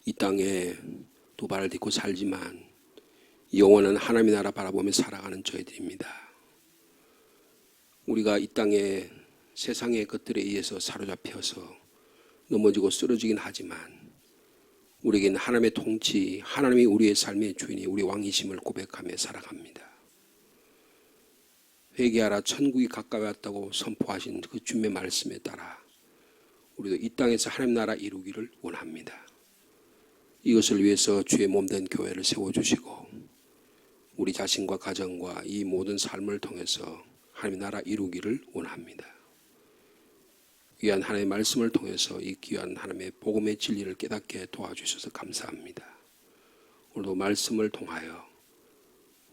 이 땅에 두 발을 딛고 살지만 영원한 하나님의 나라 바라보며 살아가는 저희들입니다. 우리가 이 땅에 세상의 것들에 의해서 사로잡혀서 넘어지고 쓰러지긴 하지만 우리에게는 하나님의 통치, 하나님이 우리의 삶의 주인이 우리 왕이심을 고백하며 살아갑니다. 회개하라, 천국이 가까이 왔다고 선포하신 그 주님의 말씀에 따라 우리도 이 땅에서 하나님 나라 이루기를 원합니다. 이것을 위해서 주의 몸된 교회를 세워주시고 우리 자신과 가정과 이 모든 삶을 통해서 하나님 나라 이루기를 원합니다. 귀한 하나님의 말씀을 통해서 이 귀한 하나님의 복음의 진리를 깨닫게 도와주셔서 감사합니다. 오늘도 말씀을 통하여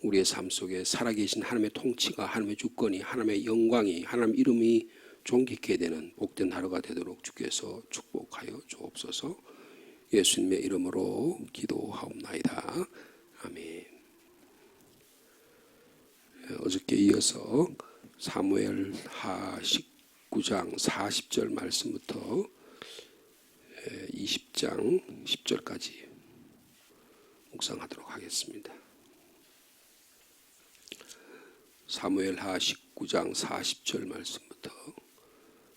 우리의 삶 속에 살아계신 하나님의 통치가, 하나님의 주권이, 하나님의 영광이, 하나님 이름이 존귀케 되는 복된 하루가 되도록 주께서 축복하여 주옵소서. 예수님의 이름으로 기도하옵나이다. 아멘. 어저께 이어서 사무엘하 19장 40절 말씀부터 20장 10절까지 묵상하도록 하겠습니다. 사무엘하 19장 40절 말씀부터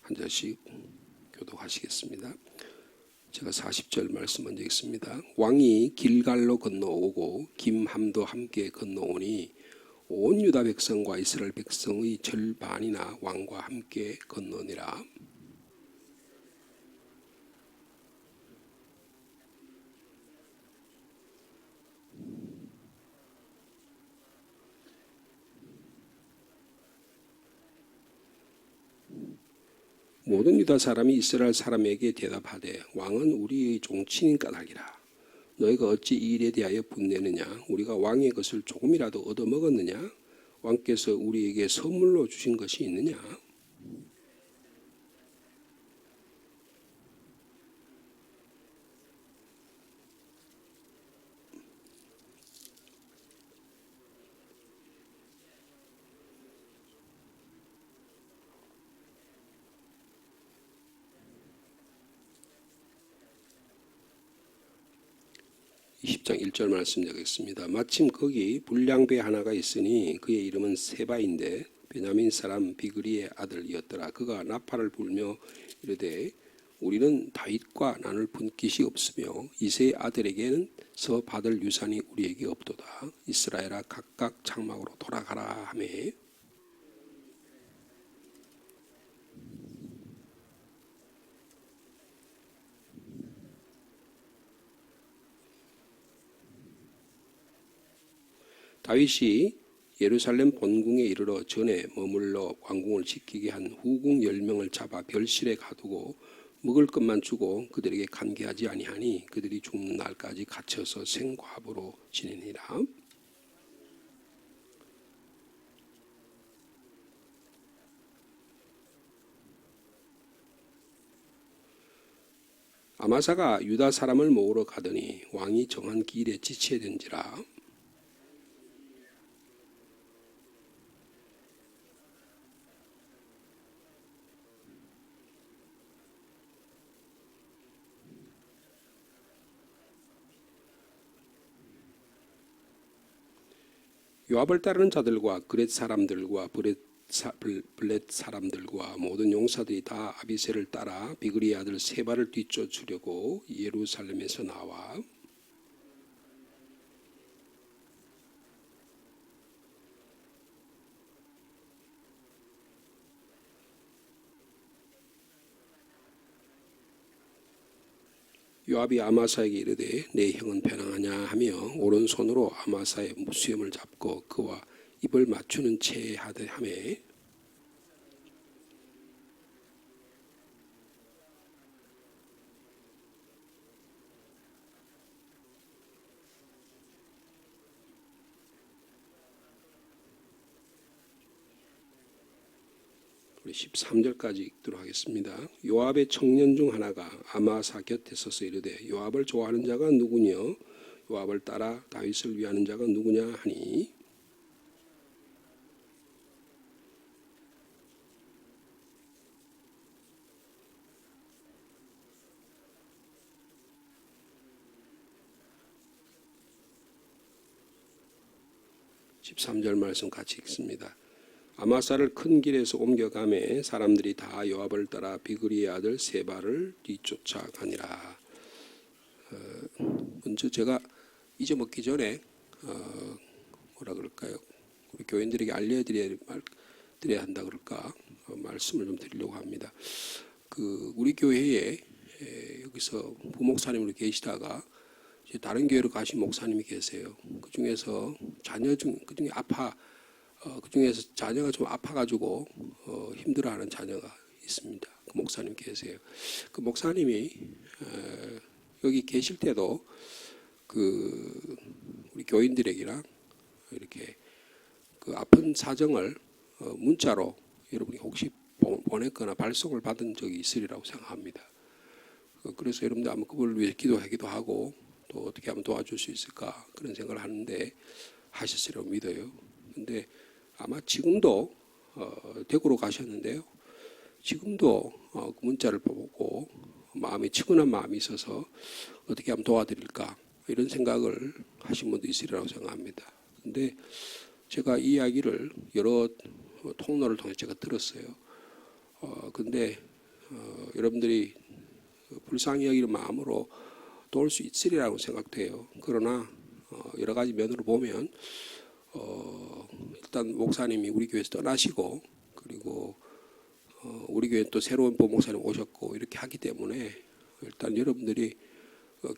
한 절씩 교독하시겠습니다. 제가 40절 말씀 먼저 읽습니다. 왕이 길갈로 건너오고 김함도 함께 건너오니 온 유다 백성과 이스라엘 백성의 절반이나 왕과 함께 건너니라. 모든 유다 사람이 이스라엘 사람에게 대답하되 왕은 우리의 종친인 까닭이라. 너희가 어찌 이 일에 대하여 분내느냐? 우리가 왕의 것을 조금이라도 얻어먹었느냐? 왕께서 우리에게 선물로 주신 것이 있느냐? (20장 1절) 말씀 드리겠습니다. 마침 거기 불량배 하나가 있으니 그의 이름은 세바인데 베냐민 사람 비그리의 아들이었더라. 그가 나팔을 불며 이르되 우리는 다윗과 나눌 분깃이 없으며 이새의 아들에게서 받을 유산이 우리에게 없도다. 이스라엘아 각각 장막으로 돌아가라 하며 다윗이 예루살렘 본궁에 이르러 전에 머물러 왕궁을 지키게 한 후궁 10명을 잡아 별실에 가두고 먹을 것만 주고 그들에게 간계하지 아니하니 그들이 죽는 날까지 갇혀서 생과부로 지내니라. 아마사가 유다 사람을 모으러 가더니 왕이 정한 길에 지체된지라. 요압을 따르는 자들과 그렛 사람들과 블렛 사람들과 모든 용사들이 다 아비새를 따라 비그리의 아들 세바를 뒤쫓으려고 예루살렘에서 나와 요압이 아마사에게 이르되 내 형은 편안하냐 하며 오른손으로 아마사의 수염을 잡고 그와 입을 맞추는 채 하되 하며 우리 13절까지 읽도록 하겠습니다. 요압의 청년 중 하나가 아마사 곁에 서서 이르되 요압을 좋아하는 자가 누구뇨? 요압을 따라 다윗을 위하는 자가 누구냐 하니 13절 말씀 같이 읽습니다. 아마사를 큰 길에서 옮겨가매 사람들이 다 요압을 따라 비그리의 아들 세바를 뒤쫓아가니라. 먼저 제가 잊어먹기 전에 뭐라 그럴까요? 우리 교인들에게 알려드려야 한다 그럴까? 말씀을 좀 드리려고 합니다. 우리 교회에 여기서 부목사님으로 계시다가 이제 다른 교회로 가신 목사님이 계세요. 그 중에서 그 중에서 자녀가 좀 아파가지고 힘들어하는 자녀가 있습니다. 그 목사님 계세요. 그 목사님이 여기 계실 때도 우리 교인들에게랑 이렇게 그 아픈 사정을 문자로 여러분이 혹시 보냈거나 발송을 받은 적이 있으리라고 생각합니다. 그래서 여러분들 아마 그걸 위해 기도하기도 하고 또 어떻게 하면 도와줄 수 있을까 그런 생각을 하는데 하셨으리라고 믿어요. 근데 아마 지금도 대구로 가셨는데요. 지금도 그 문자를 보고 마음이 측은한 마음이 있어서 어떻게 하면 도와드릴까 이런 생각을 하신 분도 있으리라고 생각합니다. 근데 제가 이 이야기를 여러 통로를 통해 제가 들었어요. 근데 여러분들이 불쌍히 여기는 마음으로 도울 수 있으리라고 생각돼요. 그러나 여러 가지 면으로 보면 일단 목사님이 우리 교회에서 떠나시고 그리고 우리 교회 또 새로운 부목사님 오셨고 이렇게 하기 때문에 일단 여러분들이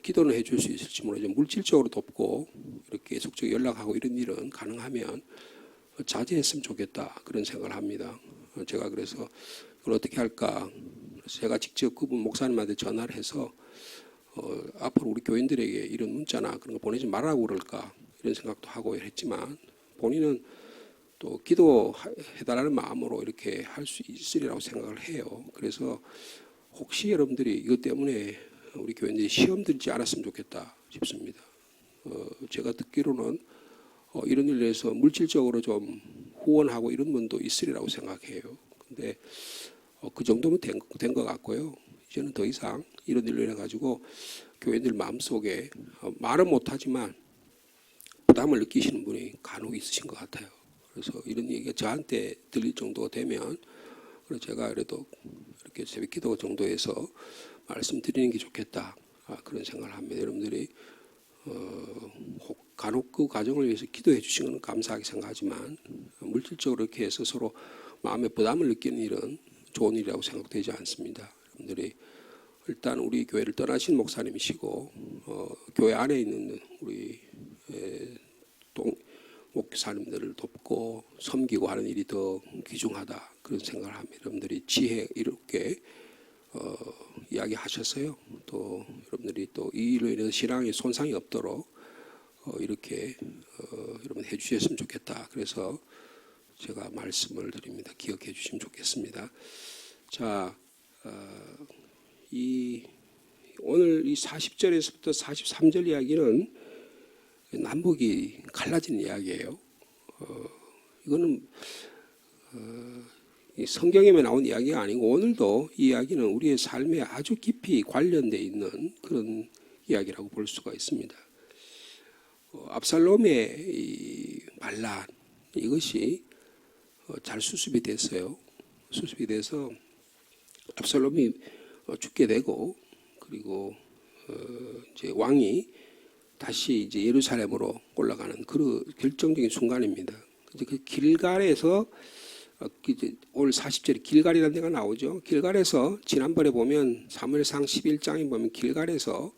기도는 해줄 수 있을지 모르지만 물질적으로 돕고 이렇게 계속적으로 연락하고 이런 일은 가능하면 자제했으면 좋겠다 그런 생각을 합니다. 제가 그래서 이걸 어떻게 할까 그래서 제가 직접 그분 목사님한테 전화를 해서 앞으로 우리 교인들에게 이런 문자나 그런 거 보내지 말라고 그럴까 이런 생각도 하고 했지만 본인은 또 기도해달라는 마음으로 이렇게 할 수 있으리라고 생각을 해요. 그래서 혹시 여러분들이 이것 때문에 우리 교인들이 시험 들지 않았으면 좋겠다 싶습니다. 제가 듣기로는 이런 일을 해서 물질적으로 좀 후원하고 이런 분도 있으리라고 생각해요. 근데 그 정도면 된 것 같고요. 이제는 더 이상 이런 일로 인해 가지고 교인들 마음속에 말은 못하지만 부담을 느끼시는 분이 간혹 있으신 것 같아요. 그래서 이런 얘기가 저한테 들릴 정도가 되면 그래서 제가 그래도 이렇게 새벽 기도 정도에서 말씀드리는 게 좋겠다 그런 생각을 합니다. 여러분들이 간혹 그 가정을 위해서 기도해 주시는 건 감사하게 생각하지만 물질적으로 이렇게 해서 서로 마음의 부담을 느끼는 일은 좋은 일이라고 생각되지 않습니다. 여러분들이 일단 우리 교회를 떠나신 목사님이시고 교회 안에 있는 우리 목사님들을 돕고 섬기고 하는 일이 더 귀중하다 그런 생각을 합니다. 여러분들이 지혜 이렇게 이야기하셨어요. 또 여러분들이 또 이 일로 인해서 신앙에 손상이 없도록 이렇게 여러분 해주셨으면 좋겠다. 그래서 제가 말씀을 드립니다. 기억해 주시면 좋겠습니다. 자, 오늘 이 40절에서부터 43절 이야기는 남북이 갈라지는 이야기예요. 이거는 성경에만 나온 이야기가 아니고 오늘도 이 이야기는 우리의 삶에 아주 깊이 관련되어 있는 그런 이야기라고 볼 수가 있습니다. 압살롬의 이 반란 이것이 잘 수습이 됐어요. 수습이 돼서 압살롬이 죽게 되고 그리고 이제 왕이 다시 이제 예루살렘으로 올라가는 그 결정적인 순간입니다. 그 길갈에서 이제 오늘 40절에 길갈이라는 데가 나오죠. 길갈에서 지난번에 보면 사무엘상 11장에 보면 길갈에서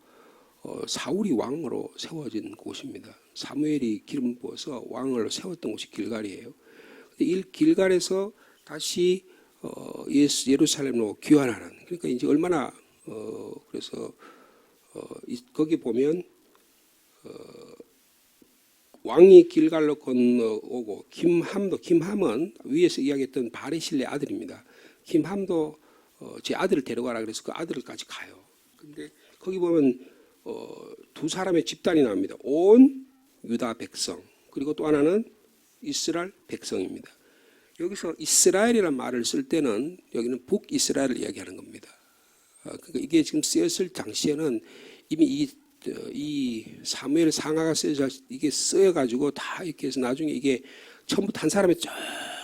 사울이 왕으로 세워진 곳입니다. 사무엘이 기름 부어서 왕을 세웠던 곳이 길갈이에요. 이 길갈에서 다시 예루살렘으로 귀환하는 그러니까 이제 얼마나 그래서 거기 보면 왕이 길갈로 건너오고 김함은 위에서 이야기했던 바레실의 아들입니다. 김함도 제 아들을 데려가라 그래서 그 아들까지 가요. 근데 거기 보면 두 사람의 집단이 나옵니다. 온 유다 백성 그리고 또 하나는 이스라엘 백성입니다. 여기서 이스라엘이라는 말을 쓸 때는 여기는 북이스라엘을 이야기하는 겁니다. 그러니까 이게 지금 쓰였을 당시에는 이미 이 이 사무엘 상하가 이게 쓰여가지고 다 이렇게 해서 나중에 이게 전부 한 사람이 쭉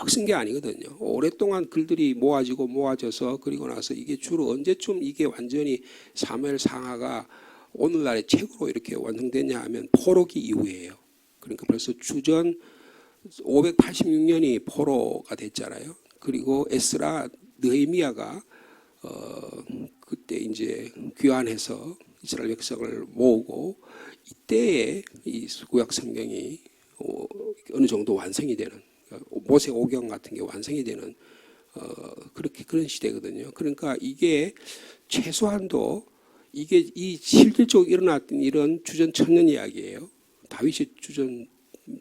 쓴 게 아니거든요. 오랫동안 글들이 모아져서 그리고 나서 이게 주로 언제쯤 이게 완전히 사무엘 상하가 오늘날의 책으로 이렇게 완성됐냐 하면 포로기 이후예요. 그러니까 벌써 주전 586년이 포로가 됐잖아요. 그리고 에스라 느헤미야가 그때 이제 귀환해서 이스라엘 백성을 모으고 이때에 이 구약 성경이 어느 정도 완성이 되는 모세 오경 같은 게 완성이 되는 그렇게 그런 시대거든요. 그러니까 이게 최소한도 이게 이 실질적으로 일어났던 이런 주전 1000년 이야기예요. 다윗이 주전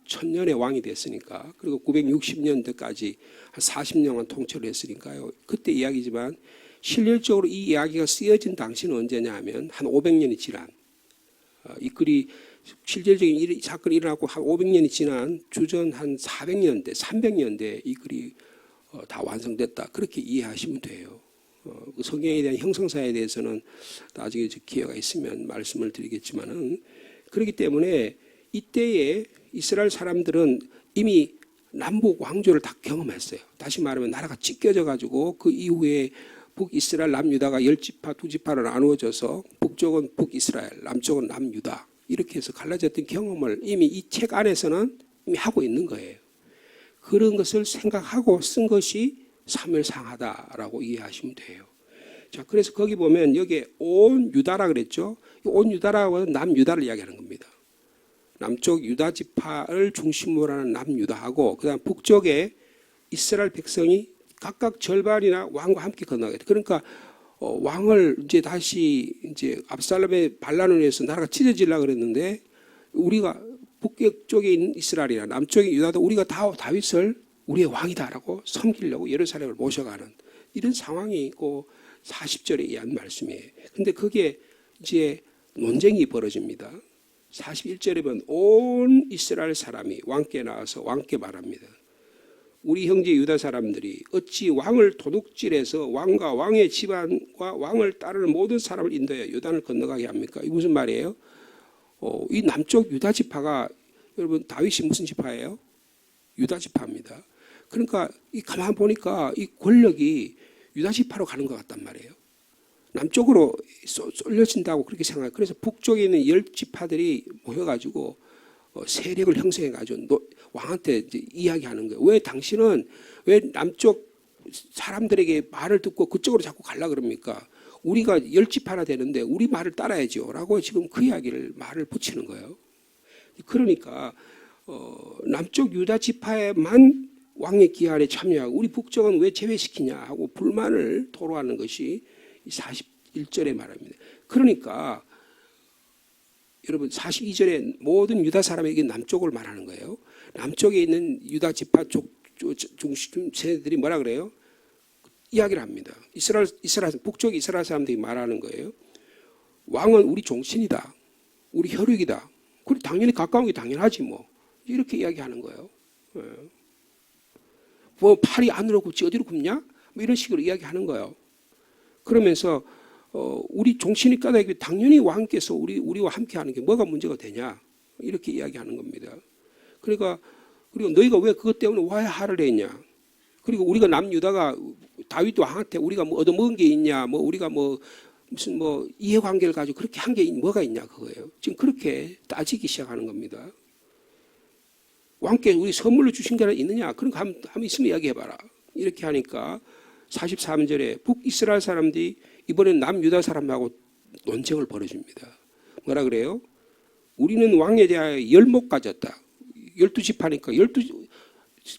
1000년의 왕이 됐으니까 그리고 960년대까지 한 40년간 통치를 했으니까요. 그때 이야기지만 실질적으로 이 이야기가 쓰여진 당시는 언제냐 하면 한 500년이 지난 이 글이 실질적인 사건이 일어나고 한 500년이 지난 주전 한 400년대 300년대 이 글이 다 완성됐다. 그렇게 이해하시면 돼요. 그 성경에 대한 형성사에 대해서는 나중에 기회가 있으면 말씀을 드리겠지만은 그렇기 때문에 이때에 이스라엘 사람들은 이미 남북 왕조를 다 경험했어요. 다시 말하면 나라가 찢겨져 가지고 그 이후에 북이스라엘 남유다가 10지파 2지파로 나누어져서 북쪽은 북이스라엘 남쪽은 남유다 이렇게 해서 갈라졌던 경험을 이미 이 책 안에서는 이미 하고 있는 거예요. 그런 것을 생각하고 쓴 것이 사무엘상하다라고 이해하시면 돼요. 자, 그래서 거기 보면 여기에 온 유다라 그랬죠. 온 유다라고 하는 남유다를 이야기하는 겁니다. 남쪽 유다 지파를 중심으로 하는 남유다하고 그다음 북쪽에 이스라엘 백성이 각각 절반이나 왕과 함께 건너가겠다. 그러니까 왕을 이제 다시 이제 압살롬의 반란을 위해서 나라가 찢어지려고 그랬는데 우리가 북쪽에 있는 이스라엘이나 남쪽에 유다도 우리가 다 다윗을 우리의 왕이다라고 섬기려고 예루살렘을 모셔가는 이런 상황이 있고 40절에 의한 말씀이에요. 근데 그게 이제 논쟁이 벌어집니다. 41절에 보면 온 이스라엘 사람이 왕께 나와서 왕께 말합니다. 우리 형제 유다 사람들이 어찌 왕을 도둑질해서 왕과 왕의 집안과 왕을 따르는 모든 사람을 인도해 요단을 건너가게 합니까? 이 무슨 말이에요? 이 남쪽 유다 지파가 여러분 다윗이 무슨 지파예요? 유다 지파입니다. 그러니까 이 가만 보니까 이 권력이 유다 지파로 가는 것 같단 말이에요. 남쪽으로 쏠려진다고 그렇게 생각해요. 그래서 북쪽에 있는 10지파들이 모여가지고 세력을 형성해가지고 왕한테 이제 이야기하는 거예요. 왜 당신은 왜 남쪽 사람들에게 말을 듣고 그쪽으로 자꾸 가려 그럽니까? 우리가 10지파나 되는데 우리 말을 따라야죠. 라고 지금 그 이야기를 말을 붙이는 거예요. 그러니까 남쪽 유다 지파에만 왕의 기한에 참여하고 우리 북쪽은 왜 제외시키냐 하고 불만을 토로하는 것이 41절에 말합니다. 그러니까 여러분 42절에 모든 유다 사람에게 남쪽을 말하는 거예요. 남쪽에 있는 유다 지파 쪽 중심 세대들이 뭐라 그래요? 이야기를 합니다. 이스라엘 북쪽 이스라엘 사람들이 말하는 거예요. 왕은 우리 종신이다. 우리 혈육이다. 그리고 당연히 가까운 게 당연하지 뭐. 이렇게 이야기하는 거예요. 뭐 팔이 안으로 굽지 어디로 굽냐? 뭐 이런 식으로 이야기하는 거예요. 그러면서 우리 종신이 까닭에 당연히 왕께서 우리와 함께하는 게 뭐가 문제가 되냐? 이렇게 이야기하는 겁니다. 그러니까 그리고 너희가 왜 그것 때문에 화해를 했냐? 그리고 우리가 남유다가 다윗 왕한테 우리가 뭐 얻어먹은 게 있냐? 뭐 우리가 뭐 무슨 뭐 이해관계를 가지고 그렇게 한 게 뭐가 있냐 그거예요. 지금 그렇게 따지기 시작하는 겁니다. 왕께 우리 선물로 주신 게 하나 있느냐? 그런 거 한번 있으면 이야기해봐라. 이렇게 하니까 43절에 북이스라엘 사람들이 이번엔 남유다 사람하고 논쟁을 벌여줍니다. 뭐라 그래요? 우리는 왕에 대하여 열목 가졌다. 12지파니까 12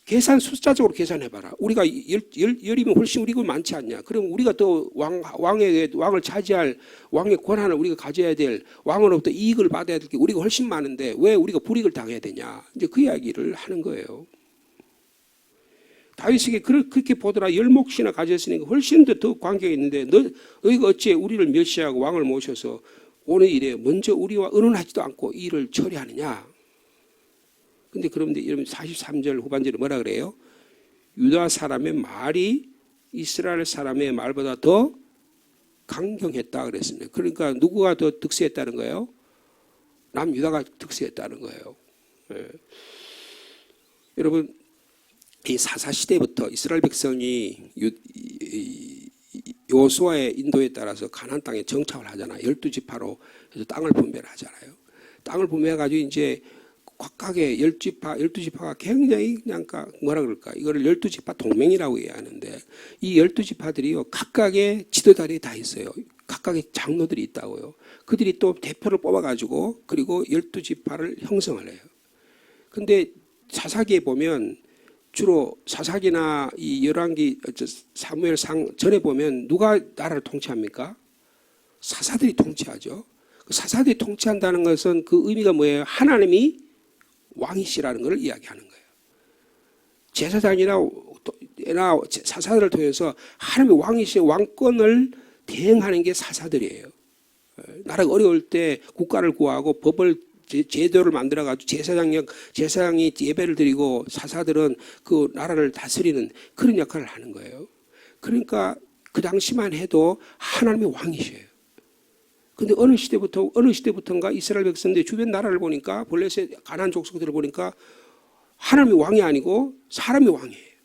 계산 숫자적으로 계산해봐라. 우리가 열이면 훨씬 우리가 많지 않냐? 그럼 우리가 또 왕을 차지할 왕의 권한을 우리가 가져야 될 왕으로부터 이익을 받아야 될 게 우리가 훨씬 많은데 왜 우리가 불이익을 당해야 되냐? 이제 그 이야기를 하는 거예요. 다윗에게 그렇게 보더라. 열목이나 가졌으니까 훨씬 더 관계가 있는데 너희가 어찌 우리를 멸시하고 왕을 모셔서 오늘 일에 먼저 우리와 의논하지도 않고 이 일을 처리하느냐? 근데 그런데 여러분 43절 후반절에 뭐라 그래요? 유다 사람의 말이 이스라엘 사람의 말보다 더 강경했다 그랬습니다. 그러니까 누구가 더 득세했다는 거예요? 남유다가 득세했다는 거예요. 예. 여러분, 이 사사시대부터 이스라엘 백성이 여호수아의 인도에 따라서 가나안 땅에 정착을 하잖아요. 12지파로 해서 땅을 분배를 하잖아요. 땅을 분배해가지고 이제 각각의 12지파가 굉장히 그냥 뭐라 그럴까. 이거를 12지파 동맹이라고 이해하는데 이 12지파들이요. 각각의 지도자들이 다 있어요. 각각의 장로들이 있다고요. 그들이 또 대표를 뽑아가지고 그리고 12지파를 형성을 해요. 근데 사사기에 보면 주로 사사기나 이 열왕기 사무엘상 전에 보면 누가 나라를 통치합니까? 사사들이 통치하죠. 사사들이 통치한다는 것은 그 의미가 뭐예요? 하나님이 왕이시라는 것을 이야기하는 거예요. 제사장이나 사사들을 통해서 하나님의 왕이신 왕권을 대행하는 게 사사들이에요. 나라가 어려울 때 국가를 구하고 법을 제도를 만들어가지고 제사장이 예배를 드리고 사사들은 그 나라를 다스리는 그런 역할을 하는 거예요. 그러니까 그 당시만 해도 하나님의 왕이셔요. 근데 어느 시대부터인가 이스라엘 백성들 주변 나라를 보니까 블레셋 가나안 족속들을 보니까 하나님의 왕이 아니고 사람의 왕이에요.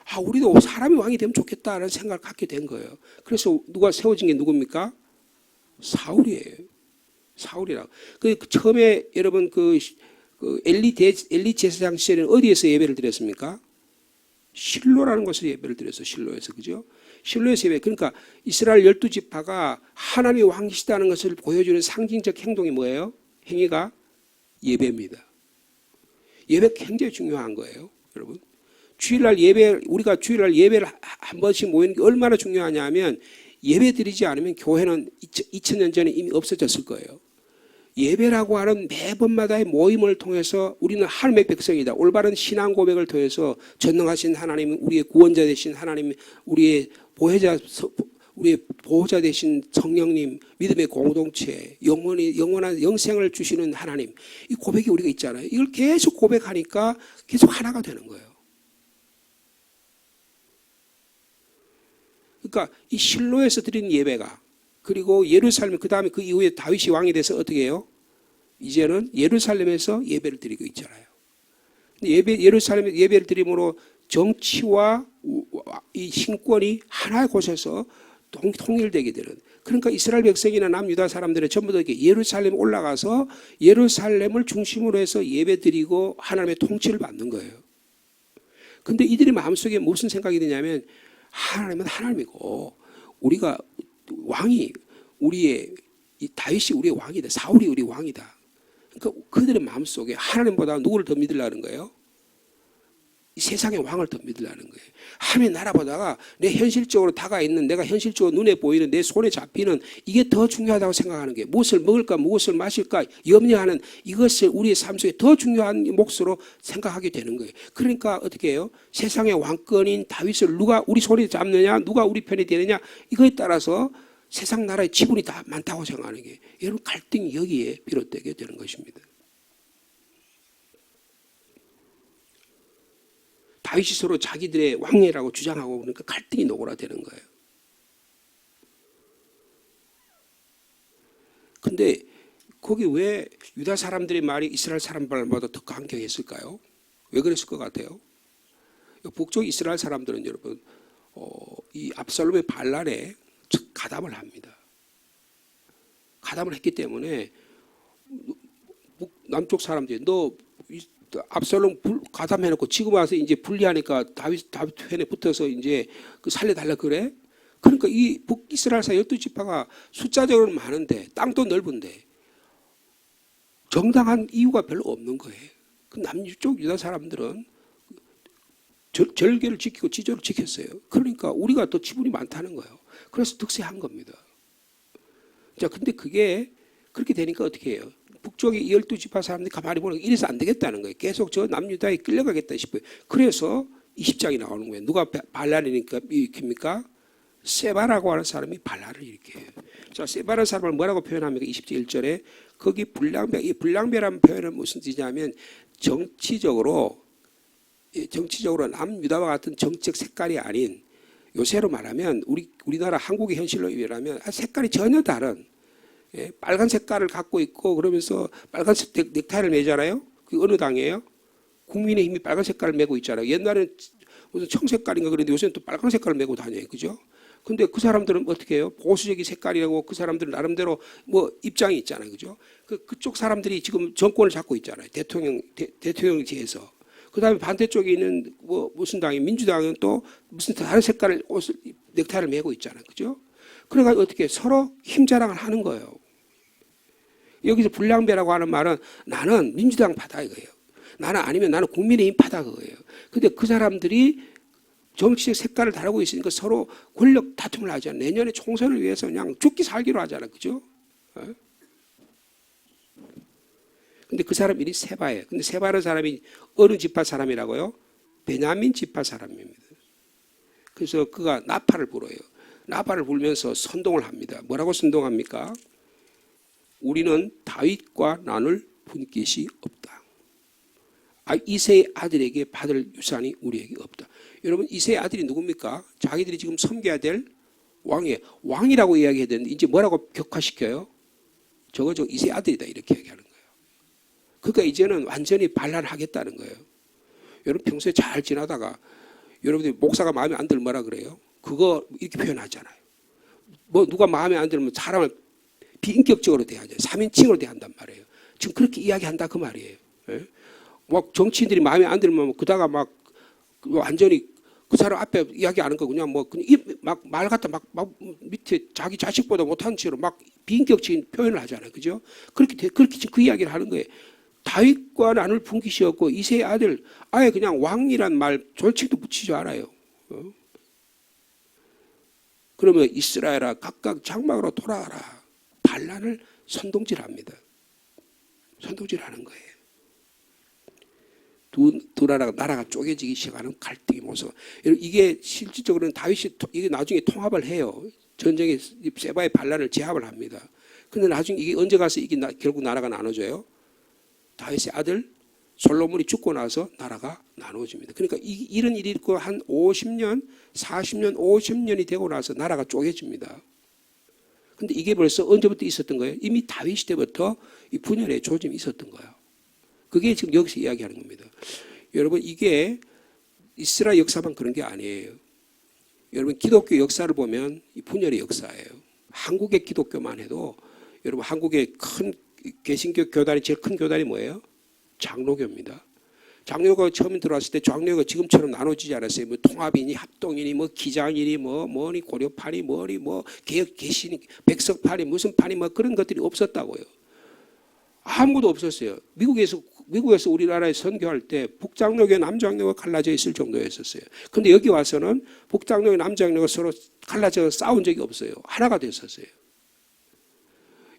아, 우리도 사람의 왕이 되면 좋겠다라는 생각을 갖게 된 거예요. 그래서 누가 세워진 게 누굽니까? 사울이에요. 사울이라고. 그 처음에 여러분 그 엘리 제사장 시절에는 어디에서 예배를 드렸습니까? 실로라는 곳에서 예배를 드렸어요. 실로에서. 그죠? 실로에서 예배. 그러니까 이스라엘 12지파가 하나님의 왕이시다는 것을 보여주는 상징적 행동이 뭐예요? 행위가 예배입니다. 예배 굉장히 중요한 거예요. 여러분. 우리가 주일날 예배를 한 번씩 모이는 게 얼마나 중요하냐 하면 예배 드리지 않으면 교회는 2000년 전에 이미 없어졌을 거예요. 예배라고 하는 매번마다의 모임을 통해서 우리는 하나님의 백성이다. 올바른 신앙 고백을 통해서 전능하신 하나님, 우리의 구원자 되신 하나님, 우리의 보호자 되신 성령님, 믿음의 공동체, 영원한 영생을 주시는 하나님. 이 고백이 우리가 있잖아요. 이걸 계속 고백하니까 계속 하나가 되는 거예요. 그러니까 이 실로에서 드린 예배가 그리고 예루살렘 그다음에 그 이후에 다윗이 왕이 돼서 어떻게 해요? 이제는 예루살렘에서 예배를 드리고 있잖아요. 예루살렘에 예배를 드림으로 정치와 이 신권이 하나의 곳에서 통일되게 되는. 그러니까 이스라엘 백성이나 남유다 사람들은 전부 다 예루살렘에 올라가서 예루살렘을 중심으로 해서 예배 드리고 하나님의 통치를 받는 거예요. 근데 이들의 마음속에 무슨 생각이 드냐면 하나님은 하나님이고 우리가 왕이 다윗이 우리의 왕이다. 사울이 우리 왕이다. 그러니까 그들의 마음속에 하나님보다 누구를 더 믿으려는 거예요? 이 세상의 왕을 더 믿으려는 거예요. 하나님의 나라 보다가 내 현실적으로 다가와 있는 내가 현실적으로 눈에 보이는 내 손에 잡히는 이게 더 중요하다고 생각하는 게 무엇을 먹을까 무엇을 마실까 염려하는 이것을 우리의 삶 속에 더 중요한 몫으로 생각하게 되는 거예요. 그러니까 어떻게 해요? 세상의 왕권인 다윗을 누가 우리 손에 잡느냐 누가 우리 편에 되느냐 이거에 따라서 세상 나라의 지분이 다 많다고 생각하는 게 여러분 갈등이 여기에 비롯되게 되는 것입니다. 다윗이 서로 자기들의 왕이라고 주장하고 그러니까 갈등이 노골화되는 거예요. 근데 거기 왜 유다 사람들의 말이 이스라엘 사람들보다 더 강경했을까요? 왜 그랬을 것 같아요? 북쪽 이스라엘 사람들은 여러분 이 압살롬의 반란에 가담을 합니다. 가담을 했기 때문에 남쪽 사람들이 너 압살롬 가담해놓고 지금 와서 이제 분리하니까 다윗 편에 붙어서 이제 그 살려달라 그래? 그러니까 이 북이스라엘사 12지파가 숫자적으로는 많은데 땅도 넓은데 정당한 이유가 별로 없는 거예요. 그 남쪽 유다 사람들은 절개를 지키고 지조를 지켰어요. 그러니까 우리가 더 지분이 많다는 거예요. 그래서 득세한 겁니다. 자, 근데 그게 그렇게 되니까 어떻게 해요? 북쪽의 12지파 사람들이 가만히 보니까 이래서 안 되겠다는 거예요. 계속 저 남유다에 끌려가겠다 싶어요. 그래서 20장이 나오는 거예요. 누가 반란을 일으킵니까? 세바라고 하는 사람이 반란을 일으켜요. 자, 세바라는 사람을 뭐라고 표현합니까? 20절 1절에 거기 불량배, 이 불량배라는 표현은 무슨 뜻이냐면 정치적으로 남유다와 같은 정책 색깔이 아닌 요새로 말하면 우리나라 한국의 현실로 이해하면 색깔이 전혀 다른 예, 빨간 색깔을 갖고 있고 그러면서 빨간색 넥타이를 매잖아요. 그게 어느 당이에요? 국민의힘이 빨간 색깔을 메고 있잖아요. 옛날에는 무슨 청색깔인가 그랬는데 요새는 또 빨간 색깔을 메고 다녀요. 그죠? 근데 그 사람들은 어떻게 해요? 보수적인 색깔이라고 그 사람들은 나름대로 뭐 입장이 있잖아요. 그죠? 그쪽 사람들이 지금 정권을 잡고 있잖아요. 대통령제에서. 그 다음에 반대쪽에 있는 뭐 무슨 당이 민주당은 또 무슨 다른 색깔을 옷을 넥타이를 메고 있잖아요. 그죠? 그래가지고 어떻게 서로 힘 자랑을 하는 거예요. 여기서 불량배라고 하는 말은 나는 민주당 파다 이거예요. 나는 아니면 나는 국민의힘 파다 그거예요. 근데 그 사람들이 정치적 색깔을 다루고 있으니까 서로 권력 다툼을 하잖아요. 내년에 총선을 위해서 그냥 죽기 살기로 하잖아요. 그죠? 근데 그 사람 이름이 세바예요. 근데 세바라는 사람이 어느 지파 사람이라고요? 베냐민 지파 사람입니다. 그래서 그가 나팔을 불어요. 나팔을 불면서 선동을 합니다. 뭐라고 선동합니까? 우리는 다윗과 나눌 분깃이 없다. 이새의 아들에게 받을 유산이 우리에게 없다. 여러분 이새의 아들이 누굽니까? 자기들이 지금 섬겨야 될 왕이에요. 왕이라고 이야기해야 되는데 이제 뭐라고 격화시켜요? 저거 이새의 아들이다 이렇게 얘기하는 거예요. 그러니까 이제는 완전히 반란하겠다는 거예요. 여러분 평소에 잘 지나다가 여러분들이 목사가 마음에 안 들면 뭐라 그래요? 그거 이렇게 표현하잖아요. 뭐 누가 마음에 안 들면 사람을 비인격적으로 대하죠. 3인칭으로 대한단 말이에요. 지금 그렇게 이야기한다 그 말이에요. 예? 막 정치인들이 마음에 안 들면 그다가 막 완전히 그 사람 앞에 이야기하는 거 그냥 뭐 막 말 갖다 막 밑에 자기 자식보다 못한 채로 막 비인격적인 표현을 하잖아요. 그죠? 그렇게 지금 그 이야기를 하는 거예요. 다윗과 나눌 분깃이었고 이새의 아들 아예 그냥 왕이란 말 졸칙도 붙이지 않아요. 그러면 이스라엘아 각각 장막으로 돌아가라. 반란을 선동질합니다. 선동질하는 거예요. 두 나라가 쪼개지기 시작하는 갈등의 모습. 이게 실질적으로는 다윗이 이게 나중에 통합을 해요. 전쟁에 세바의 반란을 제압을 합니다. 그런데 나중에 이게 언제 가서 이게 결국 나라가 나눠져요? 다윗의 아들 솔로몬이 죽고 나서 나라가 나눠집니다. 그러니까 이런 일이 있고 한 50년, 40년, 50년이 되고 나서 나라가 쪼개집니다. 근데 이게 벌써 언제부터 있었던 거예요? 이미 다윗 시대부터 이 분열의 조짐이 있었던 거예요. 그게 지금 여기서 이야기하는 겁니다. 여러분 이게 이스라엘 역사만 그런 게 아니에요. 여러분 기독교 역사를 보면 이 분열의 역사예요. 한국의 기독교만 해도 여러분 한국의 큰 개신교 교단이 제일 큰 교단이 뭐예요? 장로교입니다. 장로교가 처음 들어왔을 때 장로교가 지금처럼 나눠지지 않았어요. 뭐 통합이니 합동이니 뭐 기장이니 뭐니 고려파니 뭐니 뭐 개혁 개신이 백석파니 무슨 파니 뭐 그런 것들이 없었다고요. 아무것도 없었어요. 미국에서 우리나라에 선교할 때 북장로교 남장로가 갈라져 있을 정도였었어요. 그런데 여기 와서는 북장로교 남장로가 서로 갈라져 싸운 적이 없어요. 하나가 됐었어요.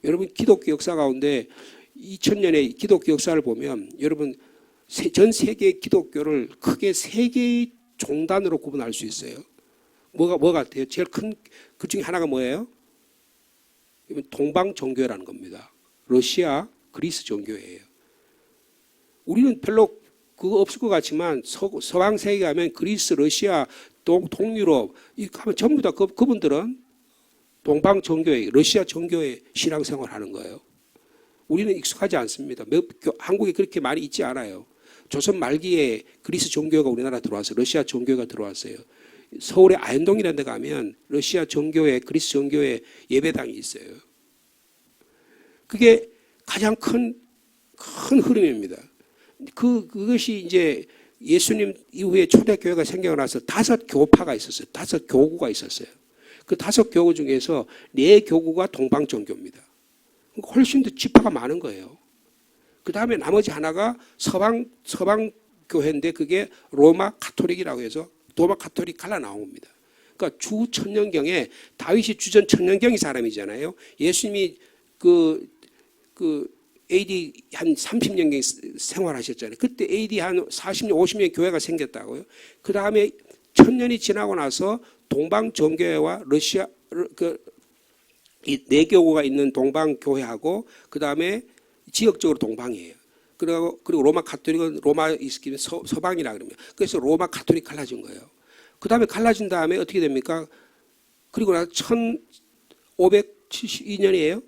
여러분 기독교 역사 가운데 2000년의 기독교 역사를 보면 여러분 전 세계 기독교를 크게 세 개의 종단으로 구분할 수 있어요. 뭐가 같아요? 제일 큰 그 중에 하나가 뭐예요? 동방 종교라는 겁니다. 러시아, 그리스 종교예요. 우리는 별로 그거 없을 것 같지만 서방 세계 가면 그리스, 러시아, 동유럽 이 가면 전부 다 그분들은 동방 종교에 러시아 종교의 신앙생활을 하는 거예요. 우리는 익숙하지 않습니다. 한국에 그렇게 많이 있지 않아요. 조선 말기에 그리스 종교가 우리나라 들어와서 러시아 종교가 들어왔어요. 서울의 아현동이라는 데 가면 러시아 종교회, 그리스 종교회 예배당이 있어요. 그게 가장 큰 흐름입니다. 그것이 이제 예수님 이후에 초대교회가 생겨나서 나서 5 교파가 있었어요. 5 교구가 있었어요. 그 5 교구 중에서 4 교구가 동방종교입니다. 훨씬 더 지파가 많은 거예요. 그 다음에 나머지 하나가 서방 교회인데 그게 로마 카톨릭이라고 해서 로마 카톨릭 갈라 나온 겁니다. 그러니까 주 천년경에 다윗이 주전 천년경이 사람이잖아요. 예수님이 그 AD 한 30년경 생활하셨잖아요. 그때 AD 한 40년, 50년 교회가 생겼다고요. 그 다음에 1000년이 지나고 나서 동방 종교회와 러시아 이 4교구가 있는 동방 교회하고 그 다음에 지역적으로 동방이에요. 그리고 로마 카톨릭은 로마 이스키면 서방이라 그럽니다. 그래서 로마 카톨릭 갈라진 거예요. 그 다음에 갈라진 다음에 어떻게 됩니까? 그리고 나서 1572년이에요.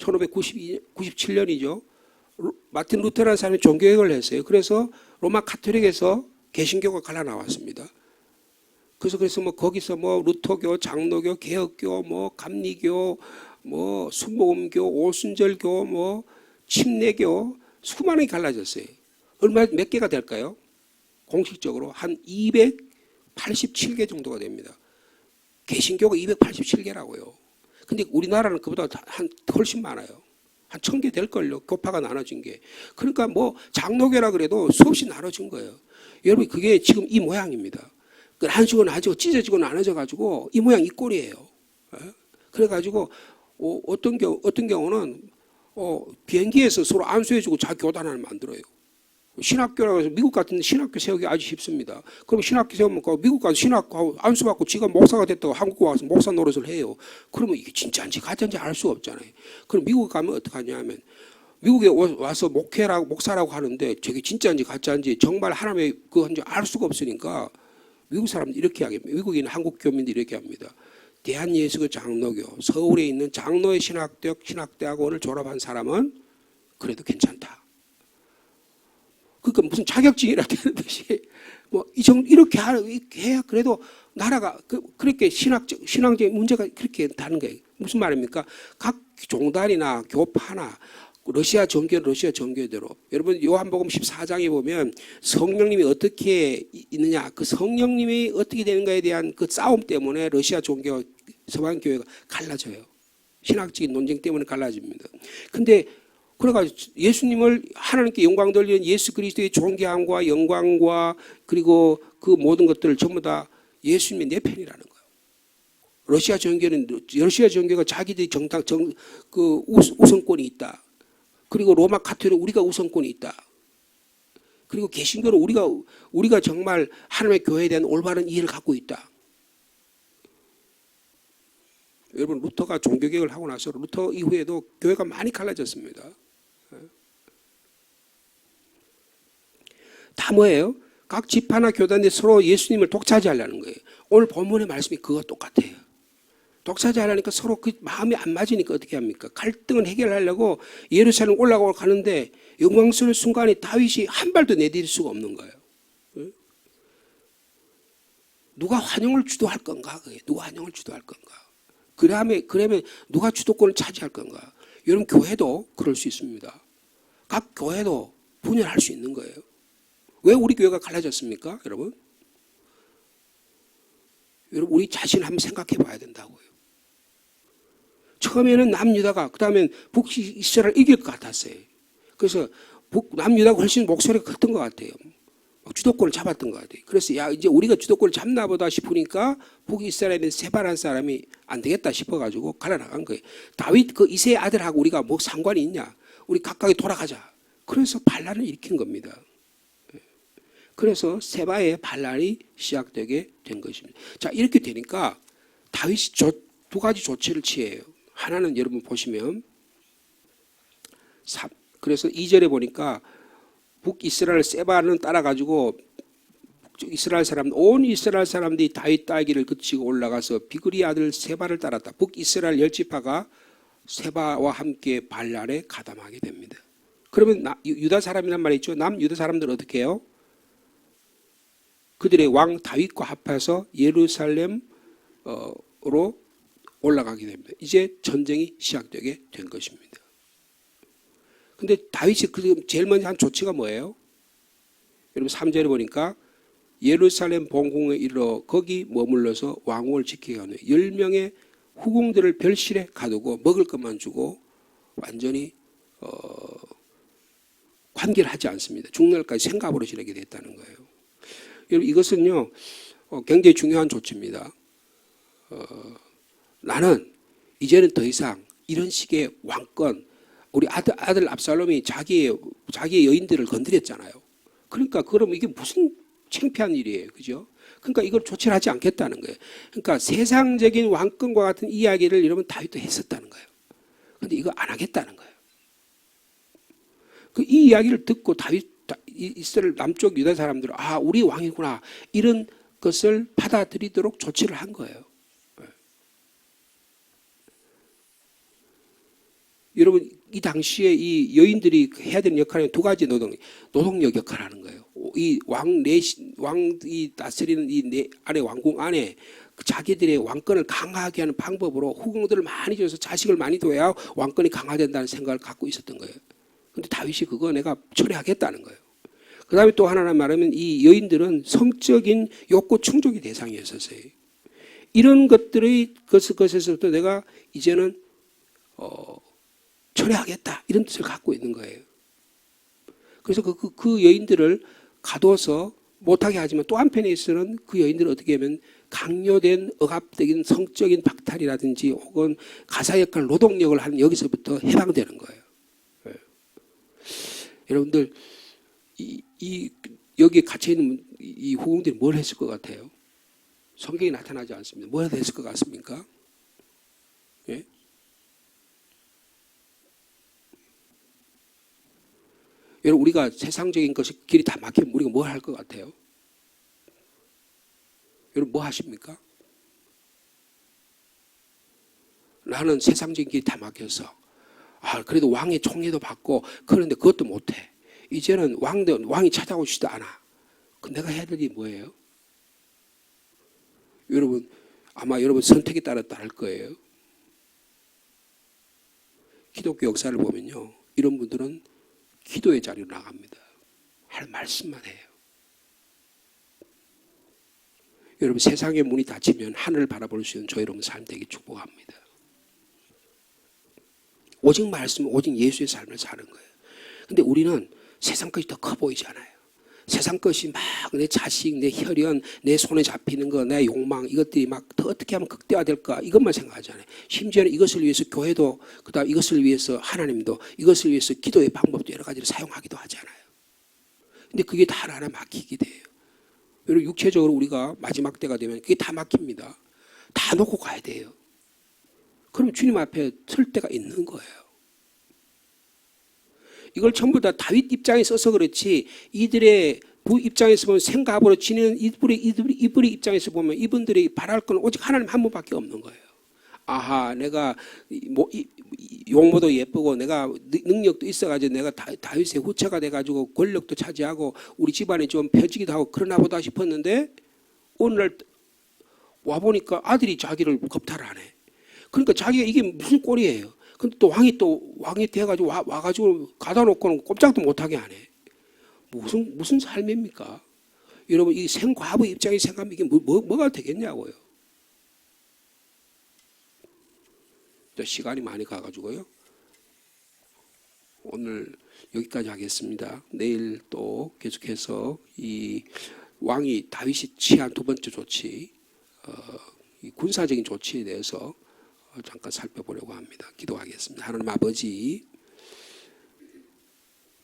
1597년이죠. 마틴 루터라는 사람이 종교개혁을 했어요. 그래서 로마 카톨릭에서 개신교가 갈라 나왔습니다. 그래서 뭐 거기서 뭐 루터교, 장로교, 개혁교, 뭐 감리교, 뭐 순복음교, 오순절교, 뭐 침례교 수많이 갈라졌어요. 몇 개가 될까요? 공식적으로 한 287개 정도가 됩니다. 개신교가 287개라고요. 근데 우리나라는 그보다 훨씬 많아요. 한 1000개 될걸요. 교파가 나눠진 게. 그러니까 뭐 장로교라 그래도 수없이 나눠진 거예요. 여러분 그게 지금 이 모양입니다. 나눠지고 나눠지고 찢어지고 나눠져가지고 이 모양 이 꼴이에요. 그래가지고 어떤 경우는 비행기에서 서로 안수해주고 자기 교단 하나 만들어요. 신학교라고 해서 미국 같은 데 신학교 세우기 아주 쉽습니다. 그럼 신학교 세우면 미국 가서 신학교 안수받고 지가 목사가 됐다고 한국 와서 목사 노릇을 해요. 그러면 이게 진짜인지 가짜인지 알 수가 없잖아요. 그럼 미국 가면 어떡하냐 하면 미국에 와서 목사라고 하는데 저게 진짜인지 가짜인지 정말 하나님의 그건지 알 수가 없으니까 미국 사람들 이렇게 하겠습니다. 미국인 한국 교민들이 이렇게 합니다. 대한예수교 장로교 서울에 있는 장로의 신학대학원을 졸업한 사람은 그래도 괜찮다. 그러니까 무슨 자격증이라 되는 듯이 뭐 이렇게 해야 그래도 나라가 그렇게 신앙적인 문제가 그렇게 다는 거예요. 무슨 말입니까? 각 종단이나 교파나 러시아 정교대로 여러분 요한복음 14장에 보면 성령님이 어떻게 있느냐 그 성령님이 어떻게 되는가에 대한 그 싸움 때문에 러시아 종교 서방 교회가 갈라져요. 신학적인 논쟁 때문에 갈라집니다. 근데 그래가지고 예수님을 하나님께 영광 돌리는 예수 그리스도의 존귀함과 영광과 그리고 그 모든 것들을 전부 다 예수님의 내 편이라는 거예요. 러시아 정교가 자기들이 우선권이 있다. 그리고 로마 카톨릭 우리가 우선권이 있다. 그리고 개신교는 우리가 정말 하나님의 교회에 대한 올바른 이해를 갖고 있다. 여러분 루터가 종교개혁을 하고 나서 루터 이후에도 교회가 많이 갈라졌습니다. 다 뭐예요? 각 지파나 교단이 서로 예수님을 독차지하려는 거예요. 오늘 본문의 말씀이 그거 똑같아요. 독차지하려니까 서로 그 마음이 안 맞으니까 어떻게 합니까? 갈등을 해결하려고 예루살렘 올라가고 가는데 영광스러운 순간에 다윗이 한 발도 내디딜 수가 없는 거예요. 누가 환영을 주도할 건가? 누가 환영을 주도할 건가? 그러면 누가 주도권을 차지할 건가? 여러분 교회도 그럴 수 있습니다. 각 교회도 분열할 수 있는 거예요. 왜 우리 교회가 갈라졌습니까? 여러분 우리 자신을 한번 생각해 봐야 된다고요. 처음에는 남유다가 그 다음엔 북이스라엘 이길 것 같았어요. 그래서 남유다가 훨씬 목소리가 컸던 것 같아요. 주도권을 잡았던 것 같아요. 그래서 이제 우리가 주도권을 잡나 보다 싶으니까 북이스라엘에 세발한 사람이 안 되겠다 싶어가지고 갈라나간 거예요. 다윗 그 이세의 아들하고 우리가 뭐 상관이 있냐. 우리 각각이 돌아가자. 그래서 반란을 일으킨 겁니다. 그래서 세바의 반란이 시작되게 된 것입니다. 자, 이렇게 되니까 다윗이 두 가지 조치를 취해요. 하나는 여러분 보시면 그래서 2절에 보니까 북이스라엘 세바는 따라가지고 온 이스라엘 사람들이 다윗 따기를 거치고 올라가서 비그리 아들 세바를 따랐다. 북이스라엘 10지파가 세바와 함께 반란에 가담하게 됩니다. 그러면 유다 사람이란 말이 있죠. 남유다 사람들은 어떻게 해요? 그들의 왕 다윗과 합해서 예루살렘으로 올라가게 됩니다. 이제 전쟁이 시작되게 된 것입니다. 근데 다윗이 제일 먼저 한 조치가 뭐예요? 여러분 3절에 보니까 예루살렘 본궁에 이르러 거기 머물러서 왕궁을 지키게 하는 10명의 후궁들을 별실에 가두고 먹을 것만 주고 완전히 관계를 하지 않습니다. 죽날까지 생각으로 지내게 됐다는 거예요. 여러분 이것은요 굉장히 중요한 조치입니다. 나는 이제는 더 이상 이런 식의 왕권 우리 아들 압살롬이 자기의 여인들을 건드렸잖아요. 그러니까 그러면 이게 무슨 창피한 일이에요. 그죠? 그러니까 이걸 조치를 하지 않겠다는 거예요. 그러니까 세상적인 왕권과 같은 이야기를 여러분 다윗도 했었다는 거예요. 그런데 이거 안 하겠다는 거예요. 이 이야기를 듣고 이스라엘 남쪽 유다 사람들은 우리 왕이구나 이런 것을 받아들이도록 조치를 한 거예요. 여러분 이 당시에 이 여인들이 해야 되는 역할은 두 가지 노동력 역할을 하는 거예요. 이 왕이 다스리는 이 안에 왕궁 안에 자기들의 왕권을 강하게 하는 방법으로 후궁들을 많이 줘서 자식을 많이 둬야 왕권이 강화된다는 생각을 갖고 있었던 거예요. 근데 다윗이 그거 내가 철회하겠다는 거예요. 그 다음에 또 하나는 말하면 이 여인들은 성적인 욕구 충족의 대상이었었어요. 이런 것에서부터 내가 이제는 철회하겠다 이런 뜻을 갖고 있는 거예요. 그래서 그 여인들을 가둬서 못하게 하지만 또 한편에서는 그 여인들을 어떻게 하면 강요된 억압적인 성적인 박탈이라든지 혹은 가사 역할 노동력을 하는 여기서부터 해방되는 거예요. 네. 여러분들 여기에 갇혀있는 이 후궁들이 뭘 했을 것 같아요? 성경이 나타나지 않습니다. 뭘 했을 것 같습니까? 예? 여러분 우리가 세상적인 것이 길이 다 막히면 우리가 뭘 할 것 같아요? 여러분 뭐 하십니까? 나는 세상적인 길이 다 막혀서 그래도 왕의 총애도 받고 그런데 그것도 못해. 이제는 왕이 찾아오지도 않아. 내가 해야 될 일이 뭐예요? 여러분 아마 여러분 선택에 따라 다를 거예요. 기독교 역사를 보면요. 이런 분들은 기도의 자리로 나갑니다. 할 말씀만 해요. 여러분 세상의 문이 닫히면 하늘을 바라볼 수 있는 저 여러분 삶 되게 축복합니다. 오직 말씀, 오직 예수의 삶을 사는 거예요. 근데 우리는 세상 것이 더 커 보이잖아요. 세상 것이 막 내 자식, 내 혈연, 내 손에 잡히는 거, 내 욕망 이것들이 막 더 어떻게 하면 극대화될까 이것만 생각하잖아요. 심지어는 이것을 위해서 교회도 그다음 이것을 위해서 하나님도 이것을 위해서 기도의 방법도 여러 가지를 사용하기도 하잖아요. 근데 그게 다 하나 막히게 돼요. 여러분 육체적으로 우리가 마지막 때가 되면 그게 다 막힙니다. 다 놓고 가야 돼요. 그럼 주님 앞에 설 때가 있는 거예요. 이걸 전부 다 다윗 입장에 써서 그렇지 이들의 부 입장에서 보면 생각으로 지내는 이들의 입장에서 보면 이분들이 바랄 건 오직 하나님 한 분밖에 없는 거예요. 내가 용모도 예쁘고 내가 능력도 있어가지고 내가 다윗의 후처가 돼가지고 권력도 차지하고 우리 집안이 좀 펴지기도 하고 그러나 보다 싶었는데 오늘날 와보니까 아들이 자기를 겁탈을 안 해. 그러니까 자기가 이게 무슨 꼴이에요. 근데 또 왕이 돼가지고 와가지고 가다 놓고는 꼼짝도 못하게 하네. 무슨 삶입니까? 여러분 이 생과부 입장에서 생각하면 이게 뭐가 되겠냐고요. 시간이 많이 가가지고요. 오늘 여기까지 하겠습니다. 내일 또 계속해서 이 왕이 다윗이 취한 두 번째 조치, 이 군사적인 조치에 대해서 잠깐 살펴보려고 합니다. 기도하겠습니다. 하나님 아버지,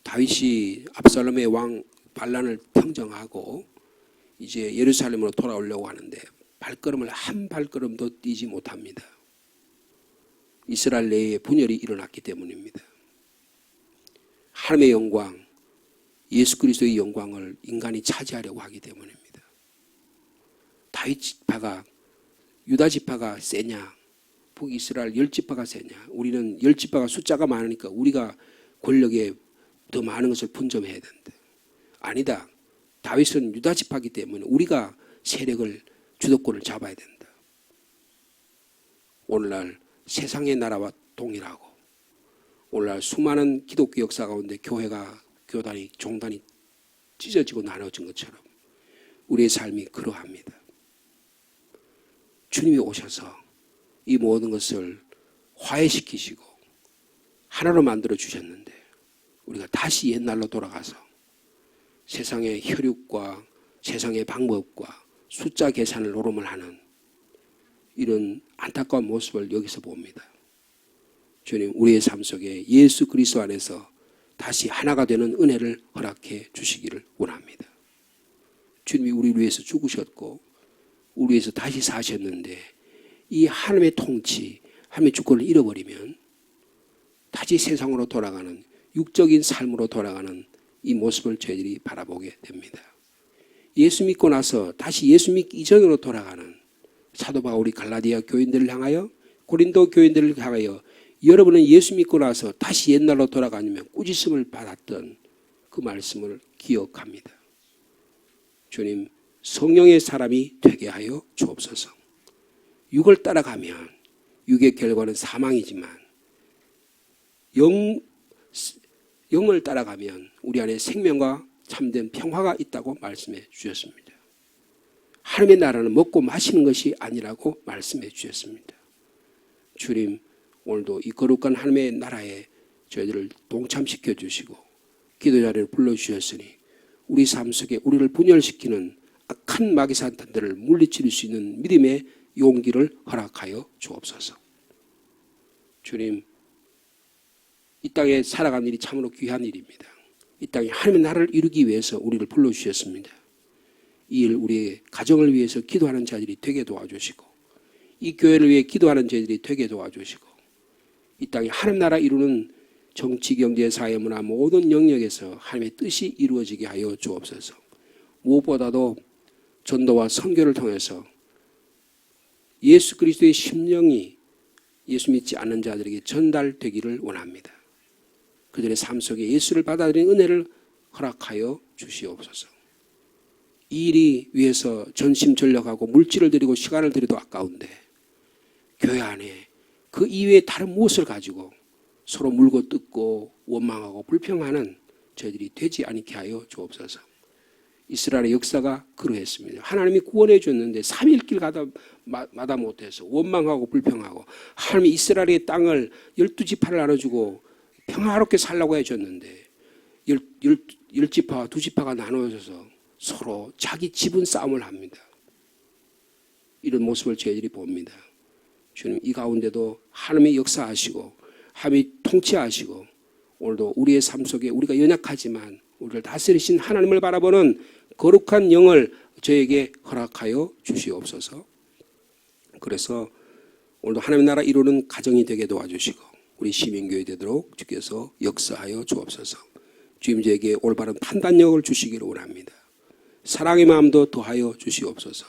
다윗이 압살롬의 왕 반란을 평정하고 이제 예루살렘으로 돌아오려고 하는데 발걸음을 한 발걸음도 뛰지 못합니다. 이스라엘 내에 분열이 일어났기 때문입니다. 하나님의 영광, 예수 그리스도의 영광을 인간이 차지하려고 하기 때문입니다. 다윗 지파가 유다 지파가 세냐, 북이스라엘 10지파가 세냐. 우리는 10지파가 숫자가 많으니까 우리가 권력에 더 많은 것을 분점해야 된다. 아니다. 다윗은 유다 지파이기 때문에 우리가 세력을 주도권을 잡아야 된다. 오늘날 세상의 나라와 동일하고 오늘날 수많은 기독교 역사 가운데 교회가 교단이 종단이 찢어지고 나눠진 것처럼 우리의 삶이 그러합니다. 주님이 오셔서 이 모든 것을 화해시키시고 하나로 만들어 주셨는데 우리가 다시 옛날로 돌아가서 세상의 혈육과 세상의 방법과 숫자 계산을 노름을 하는 이런 안타까운 모습을 여기서 봅니다. 주님, 우리의 삶 속에 예수 그리스도 안에서 다시 하나가 되는 은혜를 허락해 주시기를 원합니다. 주님이 우리를 위해서 죽으셨고 우리 위해서 다시 사셨는데 이 하나님의 통치, 하나님의 주권을 잃어버리면 다시 세상으로 돌아가는 육적인 삶으로 돌아가는 이 모습을 저희들이 바라보게 됩니다. 예수 믿고 나서 다시 예수 믿기 이전으로 돌아가는 사도 바울이 갈라디아 교인들을 향하여 고린도 교인들을 향하여 여러분은 예수 믿고 나서 다시 옛날로 돌아가면 꾸짖음을 받았던 그 말씀을 기억합니다. 주님, 성령의 사람이 되게 하여 주옵소서. 육을 따라가면 육의 결과는 사망이지만 영을 따라가면 우리 안에 생명과 참된 평화가 있다고 말씀해 주셨습니다. 하나님의 나라는 먹고 마시는 것이 아니라고 말씀해 주셨습니다. 주님, 오늘도 이 거룩한 하나님의 나라에 저희들을 동참시켜 주시고 기도 자리를 불러주셨으니 우리 삶 속에 우리를 분열시키는 악한 마귀사탄들을 물리칠 수 있는 믿음의 용기를 허락하여 주옵소서. 주님, 이 땅에 살아가는 일이 참으로 귀한 일입니다. 이 땅에 하나님의 나라를 이루기 위해서 우리를 불러주셨습니다. 이 일 우리의 가정을 위해서 기도하는 자들이 되게 도와주시고 이 교회를 위해 기도하는 자들이 되게 도와주시고 이 땅에 하나님 나라 이루는 정치, 경제, 사회, 문화 모든 영역에서 하나님의 뜻이 이루어지게 하여 주옵소서. 무엇보다도 전도와 선교를 통해서 예수 그리스도의 심령이 예수 믿지 않는 자들에게 전달되기를 원합니다. 그들의 삶 속에 예수를 받아들이는 은혜를 허락하여 주시옵소서. 이 일이 위해서 전심전력하고 물질을 드리고 시간을 드려도 아까운데 교회 안에 그 이외에 다른 무엇을 가지고 서로 물고 뜯고 원망하고 불평하는 저희들이 되지 않게 하여 주옵소서. 이스라엘의 역사가 그러했습니다. 하나님이 구원해 줬는데 3일 가다 마다 못해서 원망하고 불평하고 하나님이 이스라엘의 땅을 12지파를 나눠주고 평화롭게 살라고 해줬는데 10지파와 2지파가 나눠져서 서로 자기 지분 싸움을 합니다. 이런 모습을 저희들이 봅니다. 주님, 이 가운데도 하나님이 역사하시고 하나님이 통치하시고 오늘도 우리의 삶 속에 우리가 연약하지만 우리를 다스리신 하나님을 바라보는 거룩한 영을 저에게 허락하여 주시옵소서. 그래서 오늘도 하나님의 나라 이루는 가정이 되게 도와주시고 우리 시민교회 되도록 주께서 역사하여 주옵소서. 주님, 저에게 올바른 판단력을 주시기를 원합니다. 사랑의 마음도 더하여 주시옵소서.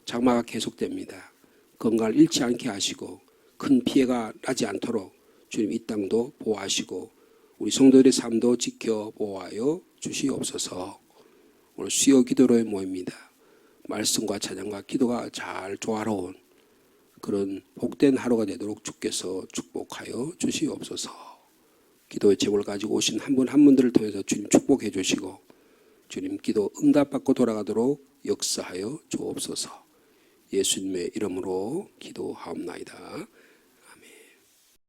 장마가 계속됩니다. 건강을 잃지 않게 하시고 큰 피해가 나지 않도록 주님 이 땅도 보호하시고 우리 성도들의 삶도 지켜 보호하여 주시옵소서. 오늘 수요 기도로의 모입니다. 말씀과 찬양과 기도가 잘 조화로운 그런 복된 하루가 되도록 주께서 축복하여 주시옵소서. 기도의 제목을 가지고 오신 한 분 한 분들을 통해서 주님 축복해 주시고 주님 기도 응답받고 돌아가도록 역사하여 주옵소서. 예수님의 이름으로 기도하옵나이다.